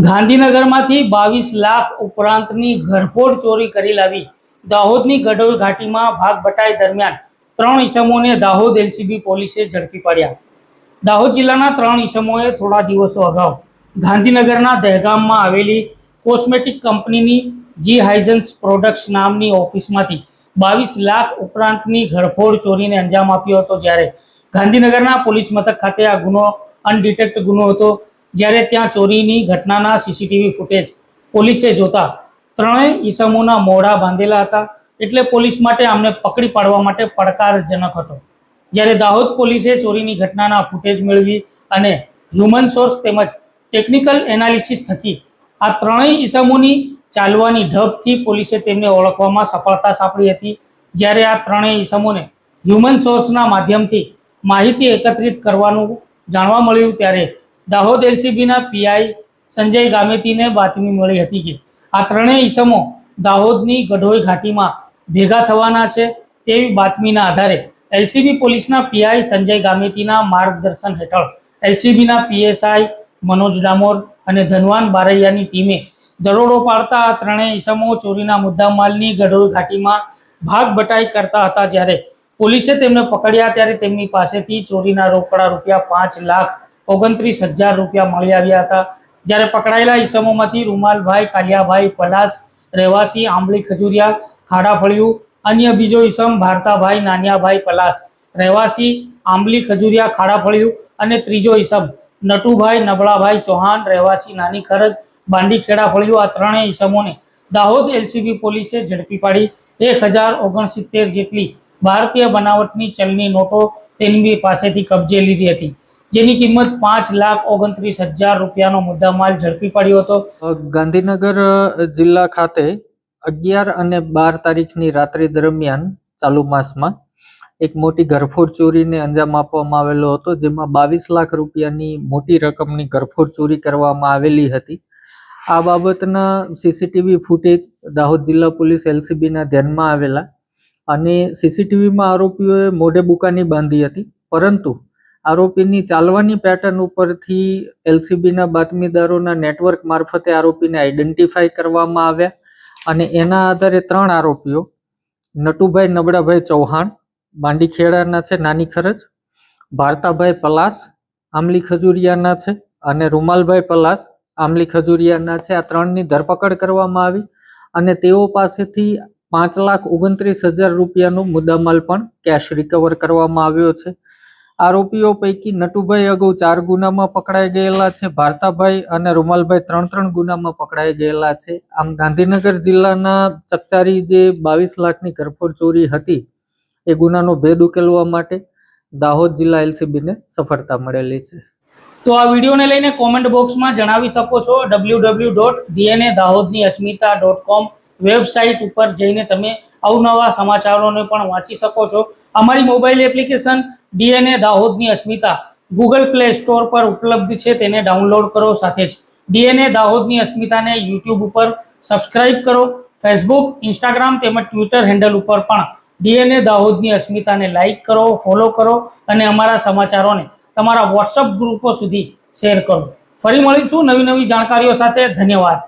ગાંધીનગરમાંથી 22 લાખ ઉપરાંતની ઘરફોડ ચોરી કરી લાવી દાહોદની ગઢોઈ ઘાટીમાં ભાગ બટાઈ દરમિયાન 3 ઈસમોને દાહોદ એલસીબી પોલીસે ઝડપી પાડ્યા। દાહોદ જિલ્લાના 3 ઈસમોએ થોડા દિવસો અગાઉ ગાંધીનગરના દહેગામમાં આવેલી કોસ્મેટિક કંપનીની જી હાઇઝન્સ પ્રોડક્ટ્સ નામની ઓફિસમાંથી 22 લાખ ઉપરાંતની ઘરફોડ ચોરીને અંજામ આપ્યો હતો। જ્યારે ગાંધીનગરના પોલીસ મથક ખાતે આ ગુનો અનડિટેક્ટ ગુનો હતો। જ્યારે ત્યાં ચોરીની ઘટનાના સીસીટીવી ફૂટેજ પોલીસે જોતા ત્રણેય ઈસમોના મોઢા બાંધેલા હતા, એટલે પોલીસ માટે આમને પકડી પાડવા માટે પડકારજનક હતો। જ્યારે દાહોદ પોલીસે ચોરીની ઘટનાના ફૂટેજ મેળવી અને હ્યુમન સોર્સ તેમજ ટેકનિકલ એનાલિસિસ થકી આ ત્રણેય ઈસમોની ચાલવાની ઢબથી પોલીસે તેમને ઓળખવામાં સફળતા સાંપડી હતી। જ્યારે આ ત્રણેય ઈસમોને હ્યુમન સોર્સના માધ્યમથી માહિતી એકત્રિત કરવાનું જાણવા મળ્યું, ત્યારે દાહોદ એલસીબીના પીઆઈ સંજય ગામેતીને બાતમી મળી હતી કે આ ત્રણેય ઈસમો દાહોદની ગઢોઈ ઘાટીમાં ભેગા થવાના છે। તેવી બાતમીના આધારે એલસીબી પોલીસના પીઆઈ સંજય ગામેતીના માર્ગદર્શન હેઠળ એલસીબીના પીએસઆઈ મનોજ ડામોર અને ધનવાન બારૈયાની ટીમે દરોડો પાડતા આ ત્રણેય ઈસમો ચોરીના મુદ્દામાલની ગઢોઈ ઘાટીમાં ભાગ બટાઈ કરતા હતા। જ્યારે પોલીસે તેમને પકડ્યા ત્યારે તેમની પાસેથી ચોરીના રોકડા રૂપિયા 5,29,000 રૂપિયા મળી આવ્યા હતા। જ્યારે પકડાયેલા ઈસમોમાંથી રૂમાલભાઈ કાલિયાભાઈ પલાસ રહેવાસી આંબલી ખજુરિયા ખાડાફળિયું, અન્ય બીજો ઈસમ ભારતાભાઈ નાનિયાભાઈ પલાસ રહેવાસી આંબલી ખજુરિયા ખાડાફળિયું અને ત્રીજો ઈસમ નટુભાઈ નબળાભાઈ ચૌહાણ રહેવાસી નાની ખરજ બાંડીખેડા ફળિયું, આ ત્રણેય ઈસમોને દાહોદ એલસીબી પોલીસે ઝડપી પાડી 1069 જેટલી ભારતીય બનાવટની ચલણી નોટો તેની પાસેથી કબજે લીધી હતી, જેની કિંમત 5,29,000 રૂપિયાનો મુદ્દામાલ ઝડપી પડ્યો હતો। ગાંધીનગર જિલ્લા ખાતે 11 અને 12 તારીખની રાત્રિ દરમિયાન ચાલુ માસમાં એક મોટી ઘરફોડ ચોરીને અંજામ આપવામાં આવેલો હતો, જેમાં 22 લાખ રૂપિયાની મોટી રકમની ઘરફોડ ચોરી કરવામાં આવેલી હતી। આ બાબતના સીસીટીવી ફૂટેજ દાહોદ જિલ્લા પોલીસ એલસીબીના ધ્યાનમાં આવેલા અને સીસીટીવીમાં આરોપીઓએ મોઢે બુકાની બાંધી હતી, પરંતુ આરોપીની ચાલવાની પેટર્ન ઉપરથી એલસીબીના બાતમીદારોના નેટવર્ક મારફતે આરોપીને આઈડેન્ટિફાઈ કરવામાં આવ્યા અને એના આધારે 3 આરોપીઓ નટુભાઈ નબળાભાઈ ચૌહાણ બાંડીખેડાના છે નાની ખરજ, ભારતાભાઈ પલાસ આંબલી ખજુરિયાના છે અને રૂમાલભાઈ પલાસ આંબલી ખજુરિયાના છે, આ 3ની ધરપકડ કરવામાં આવી અને તેઓ પાસેથી 5,29,000 રૂપિયાનો મુદ્દામાલ પણ કેશ રિકવર કરવામાં આવ્યો છે। આરોપીઓ પૈકી નટુભાઈ અગાઉ 4 ગુનામાં પકડાઈ ગયેલા છે, ભારતાભાઈ અને રૂમાલભાઈ 3 ગુનામાં પકડાઈ ગયેલા છે। આમ ગાંધીનગર જિલ્લાના ચકચારી જે 22 લાખની ઘરફોડ ચોરી હતી એ ગુનાનો ભેદ ઉકેલવા માટે દાહોદ જિલ્લા એલસીબીને સફળતા મળેલી છે। તો આ વિડીયોને લઈને કોમેન્ટ બોક્સમાં જણાવી શકો છો। www.dnadahodniasmita.com વેબસાઇટ ઉપર જઈને તમે અવનવા સમાચારોને પણ વાંચી શકો છો। અમારી મોબાઈલ એપ્લિકેશન ડીએનએ દાહોદની અસ્મિતા ગૂગલ પ્લે સ્ટોર પર ઉપલબ્ધ છે, તેને ડાઉનલોડ કરો। સાથે જ ડીએનએ દાહોદની અસ્મિતાને યુટ્યુબ ઉપર સબસ્ક્રાઇબ કરો। ફેસબુક, ઇન્સ્ટાગ્રામ તેમજ ટ્વિટર હેન્ડલ ઉપર પણ ડીએનએ દાહોદની અસ્મિતાને લાઇક કરો, ફોલો કરો અને અમારા સમાચારોને તમારા વોટ્સઅપ ગ્રુપો સુધી શેર કરો। ફરી મળીશું નવી જાણકારીઓ સાથે। ધન્યવાદ।